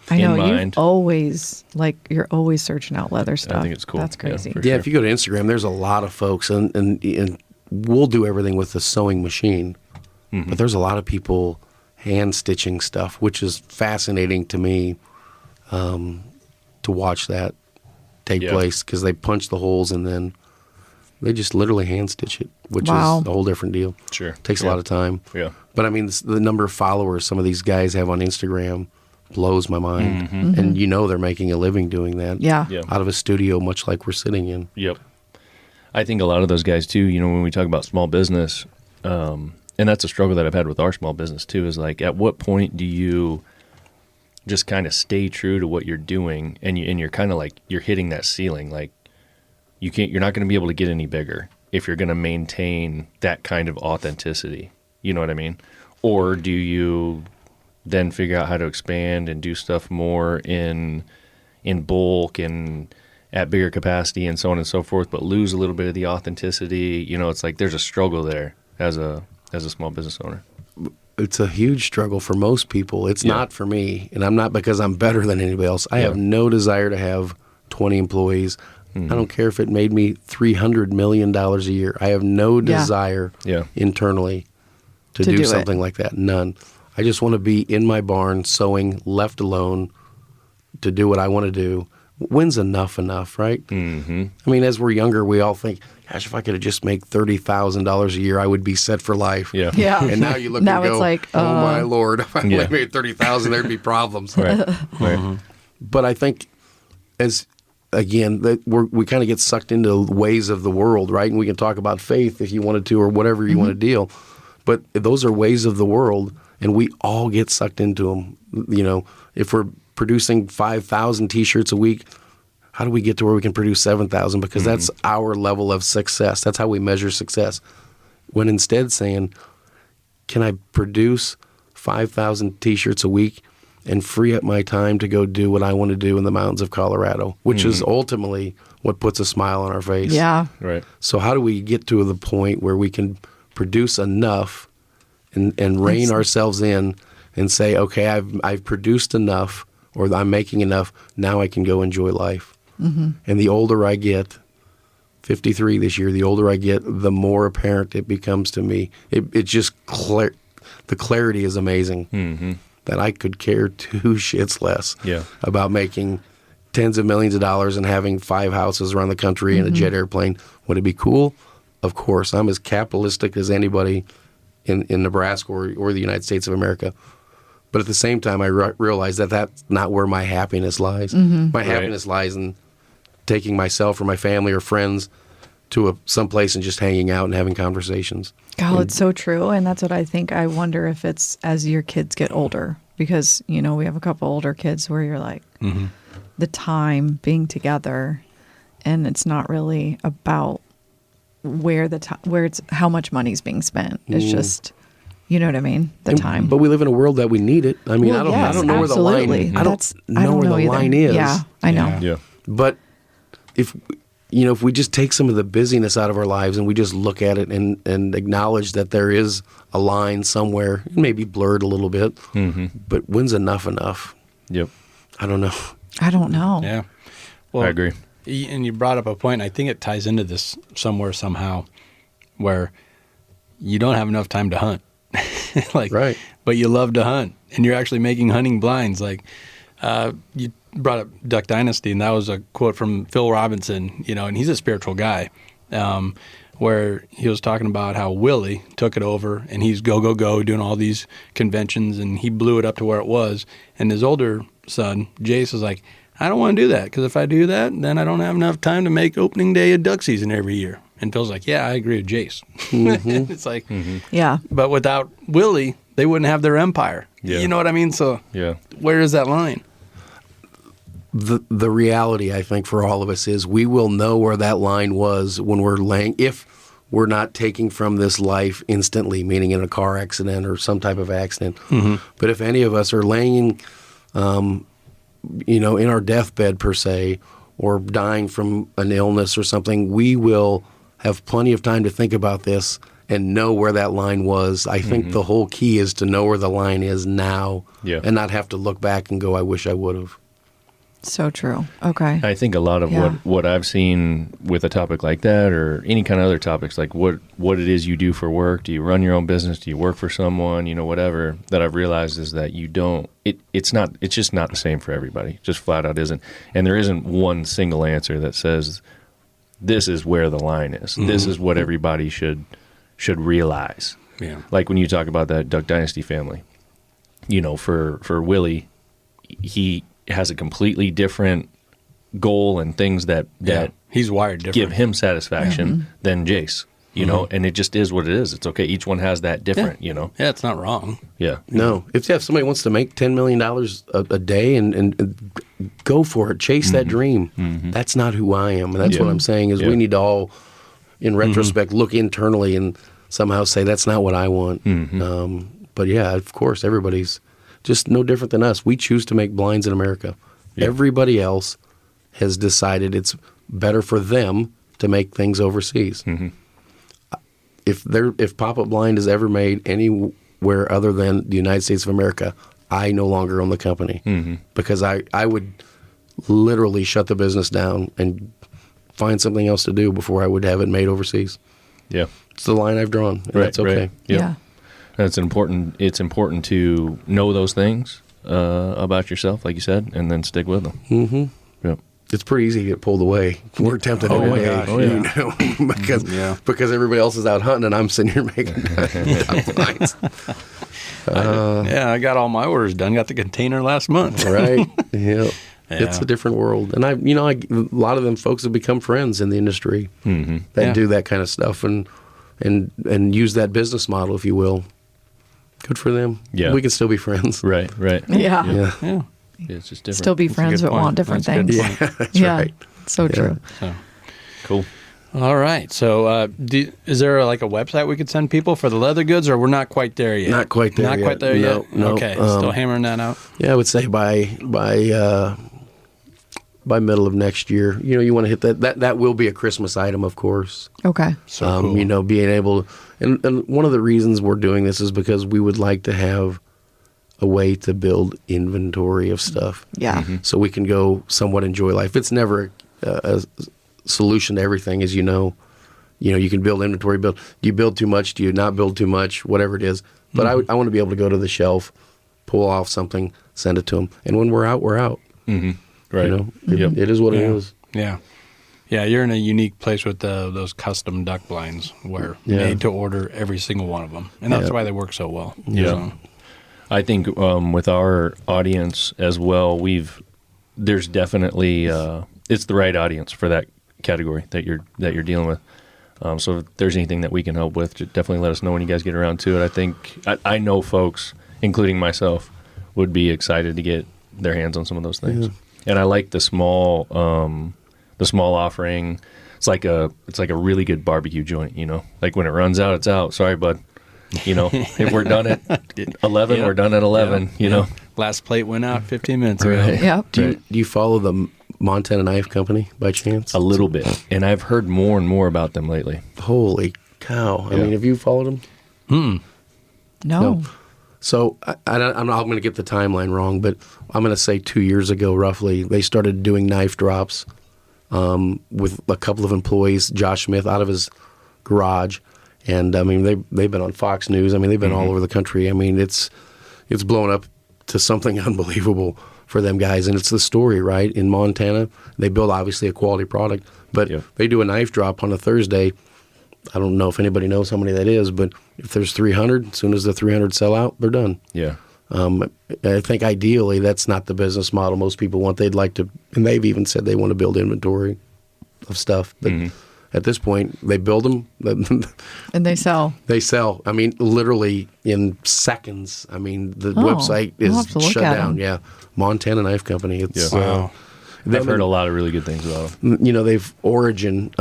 I know, in mind. you're always searching out leather stuff. I think it's cool. That's crazy. For Yeah, sure. if you go to Instagram, there's a lot of folks, and we'll do everything with the sewing machine, but there's a lot of people hand stitching stuff, which is fascinating to me to watch that take place, because they punch the holes and then they just literally hand stitch it, which is a whole different deal. Sure. Takes a lot of time. Yeah. But I mean, the number of followers some of these guys have on Instagram blows my mind. And they're making a living doing that. Yeah. Out of a studio, much like we're sitting in. Yep. I think a lot of those guys too, when we talk about small business, and that's a struggle that I've had with our small business too, is like, at what point do you just kind of stay true to what you're doing, and you're kind of like, you're hitting that ceiling, like you're not going to be able to get any bigger if you're going to maintain that kind of authenticity. You know what I mean? Or do you then figure out how to expand and do stuff more in bulk and at bigger capacity and so on and so forth, but lose a little bit of the authenticity? It's like there's a struggle there as a small business owner. It's a huge struggle for most people. It's not for me, and I'm not because I'm better than anybody else. I have no desire to have 20 employees. I don't care if it made me $300 million a year. I have no desire internally to do something like that. None. I just want to be in my barn sewing, left alone to do what I want to do. When's enough, right? I mean, as we're younger, we all think, gosh, if I could just make $30,000 a year, I would be set for life. Yeah. And now you look Now and go, it's like, oh my Lord, if I only made $30,000, there'd be problems. Right. But I think we kind of get sucked into ways of the world, right? And we can talk about faith if you wanted to, or whatever you want to deal. But those are ways of the world, and we all get sucked into them. If we're producing 5,000 T-shirts a week, how do we get to where we can produce 7,000? Because that's our level of success. That's how we measure success. When instead saying, can I produce 5,000 T-shirts a week and free up my time to go do what I want to do in the mountains of Colorado, which is ultimately what puts a smile on our face. Yeah. Right. So how do we get to the point where we can produce enough and rein ourselves in and say, okay, I've produced enough, or I'm making enough, now I can go enjoy life. And the older I get, 53 this year, the older I get, the more apparent it becomes to me. It just the clarity is amazing. That I could care two shits less about making tens of millions of dollars and having 5 houses around the country and a jet airplane. Would it be cool? of course. I'm as capitalistic as anybody in Nebraska or the United States of America. But at the same time, I realize that that's not where my happiness lies. My happiness lies in taking myself or my family or friends to someplace and just hanging out and having conversations. God, it's so true. And that's what I think. I wonder if it's as your kids get older, because, you know, we have a couple older kids where you're like, the time being together, and it's not really about where it's how much money's being spent. It's just, you know what I mean? The time. But we live in a world that we need it. I mean, Well, I don't know where the line. I don't know where the either. line is. Yeah, I know. Yeah. But if we just take some of the busyness out of our lives and we just look at it and acknowledge that there is a line somewhere, it may be blurred a little bit, but when's enough? Yep. I don't know. I don't know. Yeah. Well, I agree. And you brought up a point, I think it ties into this somewhere, somehow, where you don't have enough time to hunt. Right. But you love to hunt, and you're actually making hunting blinds. Like, you brought up Duck Dynasty, and that was a quote from Phil Robinson, and he's a spiritual guy, where he was talking about how Willie took it over, and he's go, doing all these conventions, and he blew it up to where it was. And his older son, Jace, was like, I don't want to do that, because if I do that, then I don't have enough time to make opening day of duck season every year. And Phil's like, yeah, I agree with Jace. It's like, Yeah. but without Willie, they wouldn't have their empire. Yeah. You know what I mean? So where is that line? The reality, I think, for all of us is we will know where that line was when if we're not taking from this life instantly, meaning in a car accident or some type of accident. But if any of us are laying, in our deathbed per se, or dying from an illness or something, we will have plenty of time to think about this and know where that line was. I think the whole key is to know where the line is now and not have to look back and go, I wish I would have. So true. Okay. I think a lot of what I've seen with a topic like that, or any kind of other topics, like what it is you do for work. Do you run your own business? Do you work for someone? Whatever, that I've realized is that you don't. It's just not the same for everybody. Just flat out isn't. And there isn't one single answer that says this is where the line is. This is what everybody should realize. Yeah. Like when you talk about that Duck Dynasty family, for Willie, he has a completely different goal and things that he's wired different. Give him satisfaction than Jace, and it just is what it is. It's okay. Each one has that different, Yeah, it's not wrong. Yeah. No. If somebody wants to make $10 million a day and go for it, chase that dream. That's not who I am. And that's what I'm saying is we need to all, in retrospect, look internally and somehow say that's not what I want. But yeah, of course, everybody's just no different than us. We choose to make blinds in America. Yeah. Everybody else has decided it's better for them to make things overseas. If pop-up blind is ever made anywhere other than the United States of America, I no longer own the company because I would literally shut the business down and find something else to do before I would have it made overseas. Yeah, it's the line I've drawn. And that's okay. Right. Yep. Yeah. It's important to know those things about yourself, like you said, and then stick with them. Yep. It's pretty easy to get pulled away. We're tempted every day, because everybody else is out hunting and I'm sitting here making blinds. I got all my orders done. Got the container last month. Right. Yep. It's a different world, and a lot of them folks have become friends in the industry that do that kind of stuff and use that business model, if you will. Good for them. Yeah, we can still be friends. Right. Yeah. It's just different. Still be friends, but want different things. Yeah, that's right. So true. So. Cool. All right. So, is there a website we could send people for the leather goods, or we're not quite there yet? Not quite there yet. No. Okay. Still hammering that out. Yeah, I would say by middle of next year. You want to hit that. That will be a Christmas item, of course. Okay. So cool. Being able to, and one of the reasons we're doing this is because we would like to have a way to build inventory of stuff. Yeah. So we can go somewhat enjoy life. It's never a solution to everything, as you know. You can build inventory. Do you build too much? Do you not build too much? Whatever it is. But I want to be able to go to the shelf, pull off something, send it to them, and when we're out, we're out. Right. It is what it is. Yeah. Yeah, you're in a unique place with those custom duck blinds where made to order every single one of them. And that's why they work so well. Yeah. So. I think with our audience as well, there's definitely it's the right audience for that category that you're dealing with. So if there's anything that we can help with, just definitely let us know when you guys get around to it. I think I know folks, including myself, would be excited to get their hands on some of those things. Yeah. And I like the small offering. It's like a really good barbecue joint. Like when it runs out, it's out. Sorry, bud. If we're done at 11, we're done at 11. Last plate went out 15 minutes ago. Right. Yep. Do you follow the Montana Knife Company by chance? A little bit, and I've heard more and more about them lately. Holy cow! I mean, have you followed them? No. So I'm going to get the timeline wrong, but I'm going to say 2 years ago, roughly, they started doing knife drops with a couple of employees. Josh Smith out of his garage, and I mean they've been on Fox News. I mean they've been all over the country. I mean it's blown up to something unbelievable for them guys, and it's the story, right? In Montana, they build obviously a quality product, but they do a knife drop on a Thursday. I don't know if anybody knows how many that is, but if there's 300, as soon as the 300 sell out, they're done. Yeah. I think ideally that's not the business model most people want. They'd like to, and they've even said they want to build inventory of stuff. But at this point, they build them. And they sell. They sell. I mean, literally in seconds. I mean, the website is shut down. Yeah. Montana Knife Company. It's wow. I've heard a lot of really good things about them. They've Origin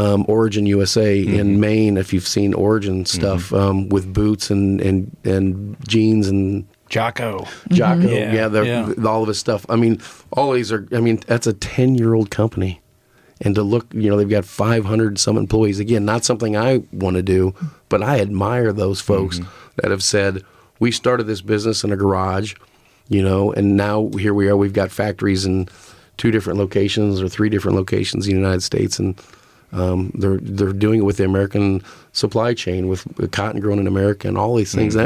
USA in Maine. If you've seen Origin stuff with boots and jeans and Jocko, all of his stuff. I mean, all these are. I mean, that's a 10-year-old company, and to look, they've got 500 some employees. Again, not something I want to do, but I admire those folks that have said, we started this business in a garage, and now here we are. We've got factories in 2 different locations or 3 different locations in the United States, and they're doing it with the American supply chain, with cotton grown in America and all these things.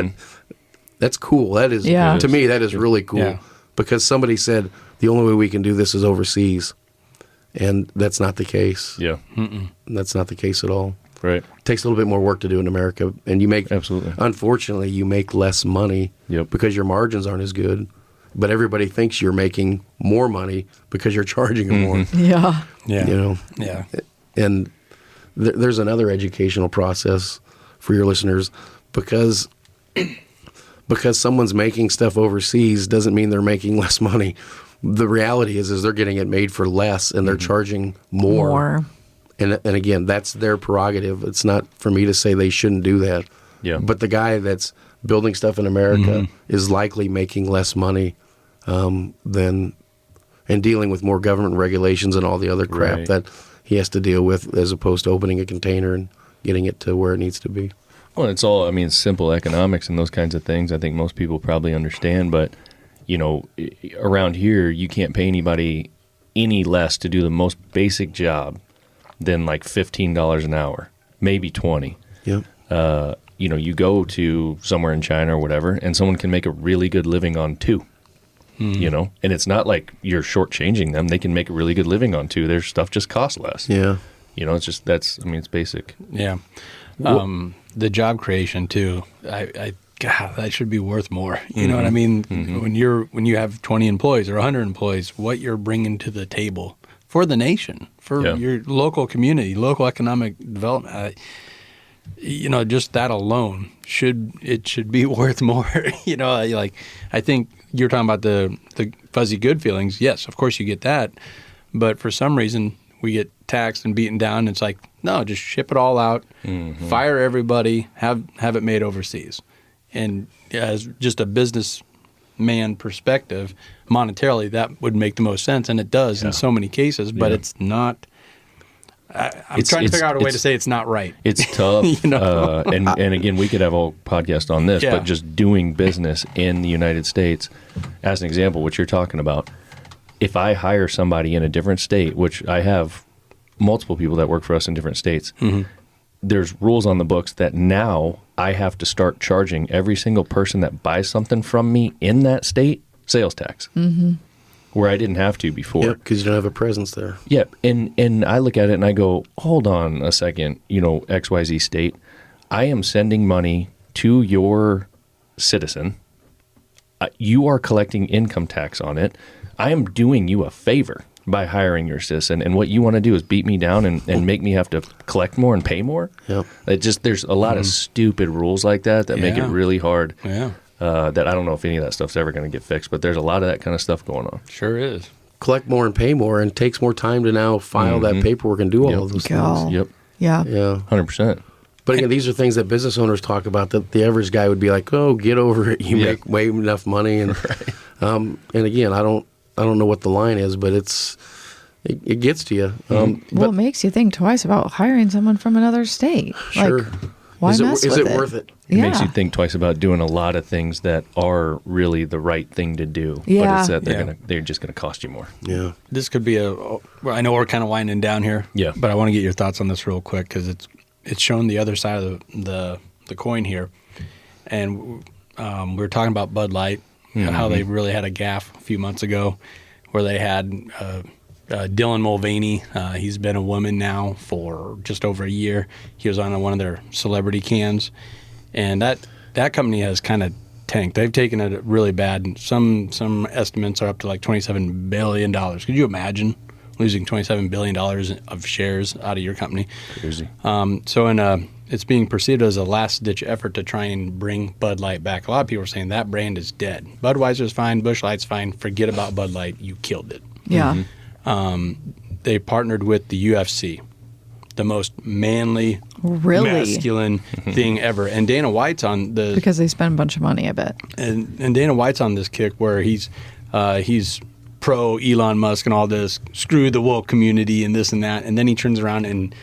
That's cool. That is, to me, that is really cool because somebody said the only way we can do this is overseas, and that's not the case. Yeah, that's not the case at all. Right. It takes a little bit more work to do in America, and you make absolutely. Unfortunately, you make less money because your margins aren't as good. But everybody thinks you're making more money because you're charging them more. Yeah. Yeah. And there's another educational process for your listeners because someone's making stuff overseas doesn't mean they're making less money. The reality is they're getting it made for less and they're charging more. And again, that's their prerogative. It's not for me to say they shouldn't do that. Yeah. But the guy that's building stuff in America is likely making less money than and dealing with more government regulations and all the other crap that he has to deal with, as opposed to opening a container and getting it to where it needs to be. Well, it's all, simple economics and those kinds of things. I think most people probably understand, but around here, you can't pay anybody any less to do the most basic job than like $15 an hour, maybe 20. Yep. You go to somewhere in China or whatever, and someone can make a really good living on 2. And it's not like you're shortchanging them. They can make a really good living on 2. Their stuff just costs less. Yeah. It's just, it's basic. Yeah. The job creation too. God, that should be worth more. You know what I mean? When you have 20 employees or 100 employees, what you're bringing to the table for the nation, for your local community, local economic development. Just that alone should be worth more. I think you're talking about the fuzzy good feelings. Yes, of course you get that, but for some reason we get taxed and beaten down. And it's like, no, just ship it all out, fire everybody, have it made overseas. And as just a businessman perspective, monetarily that would make the most sense, and it does in so many cases. But it's not. I'm trying to figure out a way to say it's not right. It's tough. And again, we could have a whole podcast on this, but just doing business in the United States, as an example, what you're talking about, if I hire somebody in a different state, which I have multiple people that work for us in different states, there's rules on the books that now I have to start charging every single person that buys something from me in that state sales tax. where I didn't have to before. Yep, because you don't have a presence there. Yep. And I look at it and I go, hold on a second, XYZ state. I am sending money to your citizen. You are collecting income tax on it. I am doing you a favor by hiring your citizen. And what you want to do is beat me down and make me have to collect more and pay more. Yep. There's a lot of stupid rules like that make it really hard. Yeah. That I don't know if any of that stuff's ever going to get fixed, but there's a lot of that kind of stuff going on. Sure is. Collect more and pay more, and takes more time to now file that paperwork and do all of those things. Yep. Yeah. Yeah. 100%. But again, these are things that business owners talk about that the average guy would be like, "Oh, get over it. You make way enough money." And and again, I don't know what the line is, but it gets to you. Well, it makes you think twice about hiring someone from another state. Sure. Like, why mess is with it worth it? It makes you think twice about doing a lot of things that are really the right thing to do. Yeah. But it's that they're just going to cost you more. Yeah. This could be I know we're kind of winding down here. Yeah. But I want to get your thoughts on this real quick because it's shown the other side of the coin here. And we were talking about Bud Light, how they really had a gaffe a few months ago where they had Dylan Mulvaney. He's been a woman now for just over a year. He was on one of their celebrity cans. And that company has kind of tanked. They've taken it really bad. Some estimates are up to like $27 billion. Could you imagine losing $27 billion of shares out of your company? Crazy. It's being perceived as a last-ditch effort to try and bring Bud Light back. A lot of people are saying that brand is dead. Budweiser's fine. Busch Light's fine. Forget about Bud Light. You killed it. Yeah. They partnered with the UFC, the most manly, masculine thing ever. And Dana White's on the... Because they spend a bunch of money, I bet. And Dana White's on this kick where he's pro Elon Musk and all this, screw the woke community and this and that. And then he turns around and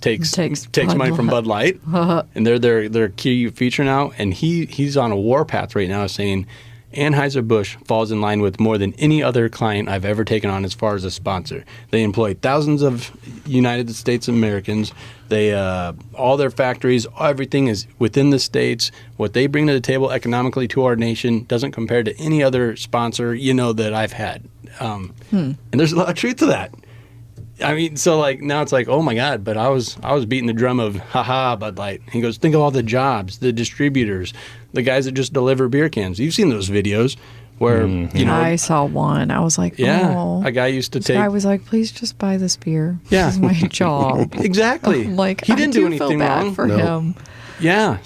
takes money from Bud Light. And they're their key feature now. And he's on a warpath right now saying Anheuser-Busch falls in line with more than any other client I've ever taken on as far as a sponsor. They employ thousands of United States Americans. They all their factories, everything is within the states. What they bring to the table economically to our nation doesn't compare to any other sponsor that I've had. And there's a lot of truth to that. I mean, so now it's like, oh my God, but I was beating the drum of Bud Light. He goes, think of all the jobs, the distributors, the guys that just deliver beer cans. You've seen those videos where I saw one. I was like, oh. A guy used to take. I was like, please just buy this beer. Yeah. This is my job. Exactly. Like, he didn't do anything feel bad wrong for him. Yeah.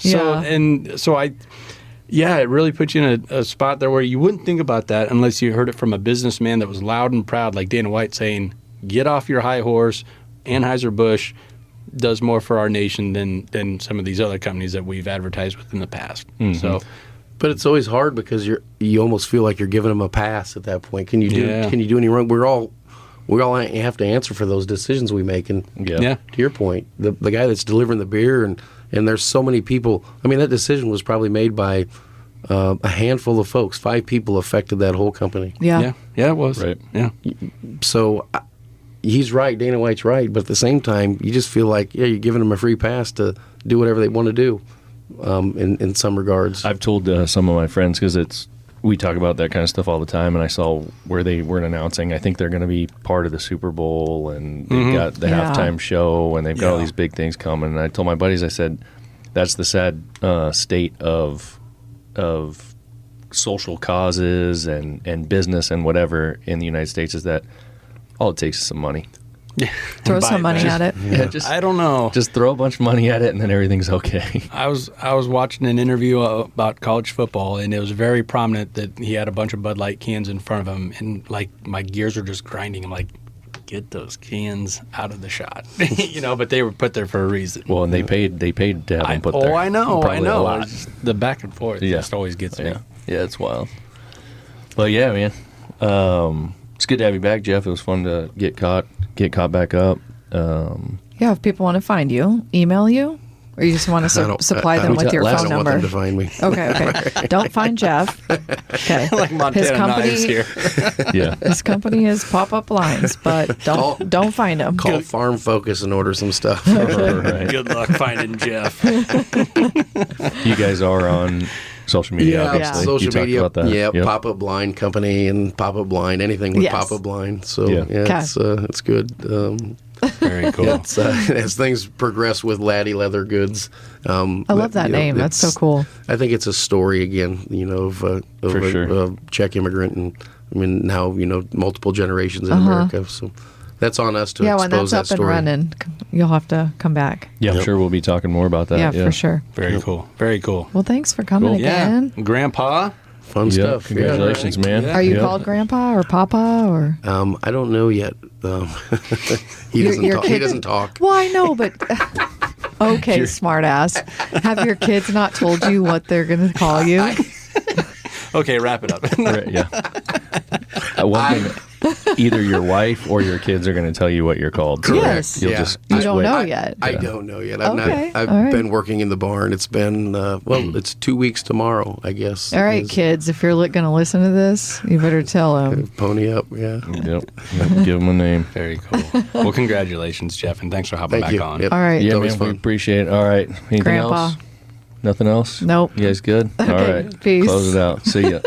It really puts you in a spot there where you wouldn't think about that unless you heard it from a businessman that was loud and proud, like Dana White, saying, get off your high horse. Anheuser-Busch does more for our nation than some of these other companies that we've advertised with in the past. So, but it's always hard because you almost feel like you're giving them a pass at that point. Can you do any wrong? We all have to answer for those decisions we make. And to your point, the guy that's delivering the beer and there's so many people. I mean, that decision was probably made by a handful of folks. 5 people affected that whole company. Yeah, it was. Right. Yeah. So he's right. Dana White's right. But at the same time, you just feel like, you're giving them a free pass to do whatever they want to do in some regards. I've told some of my friends, because we talk about that kind of stuff all the time, and I saw where they were announcing, I think they're going to be part of the Super Bowl, and they've got the halftime show, and they've got all these big things coming. And I told my buddies, I said, that's the sad state of social causes and business and whatever in the United States, is that all it takes is some money. Throw some money at it. I don't know. Just throw a bunch of money at it, and then everything's okay. I was watching an interview about college football, and it was very prominent that he had a bunch of Bud Light cans in front of him, and my gears were just grinding. I'm like, get those cans out of the shot, But they were put there for a reason. Well, and they paid to have them put there. Oh, I know. Probably a lot. The back and forth just always gets me. Yeah, it's wild. But yeah, man, it's good to have you back, Jeff. It was fun to get caught back up. If people want to find you, email you, or you just want to supply them with your phone number. I don't want them to find me. Okay. Don't find Jeff. Okay. Like Montana Knives here. Yeah. His company is pop-up lines, but don't find him. Call Farm Focus and order some stuff. Right. Good luck finding Jeff. You guys are on social media, obviously. social you talked media. about that. Yeah, Yep. pop-up blind company and pop-up blind, anything with Yes. pop-up blind. So Yeah. Okay. it's good. Very cool. As things progress with Laddie Leather Goods. I love that name. That's so cool. I think it's a story again, of For a sure. Czech immigrant, and I mean now multiple generations in America. So that's on us to Yeah, when expose that's that up and story. running, you'll have to come back. Yeah, I'm Yep. sure we'll be talking more about that. Yeah, for sure. Very cool. Very cool. Well, thanks for coming Cool. Yeah. again. Grandpa. Fun Yeah, stuff. congratulations, man. Yeah. Are you Yep. called Grandpa or Papa or? I don't know yet. He doesn't Your talk. He kid- doesn't talk. Well, I know, but okay, smartass. Have your kids not told you what they're going to call you? Okay, wrap it up. Right, yeah. One thing, either your wife or your kids are going to tell you what you're called. So Yes. You'll Yeah. just You just don't wait. know yet. I don't know yet. I've Okay, I've all right. been working in the barn. It's been it's 2 weeks tomorrow, I guess. All right, is- kids, if you're going to listen to this, you better tell them. Pony up, yeah. Yep. Give them a name. Very cool. Well, congratulations, Jeff, and thanks for hopping Thank back you. on. Yep. All right. It's Yeah, always man, we fun. appreciate it. All right. Anything Grandpa. else? Nothing else? Nope. You guys good? All Okay, right. peace. Close it out. See ya.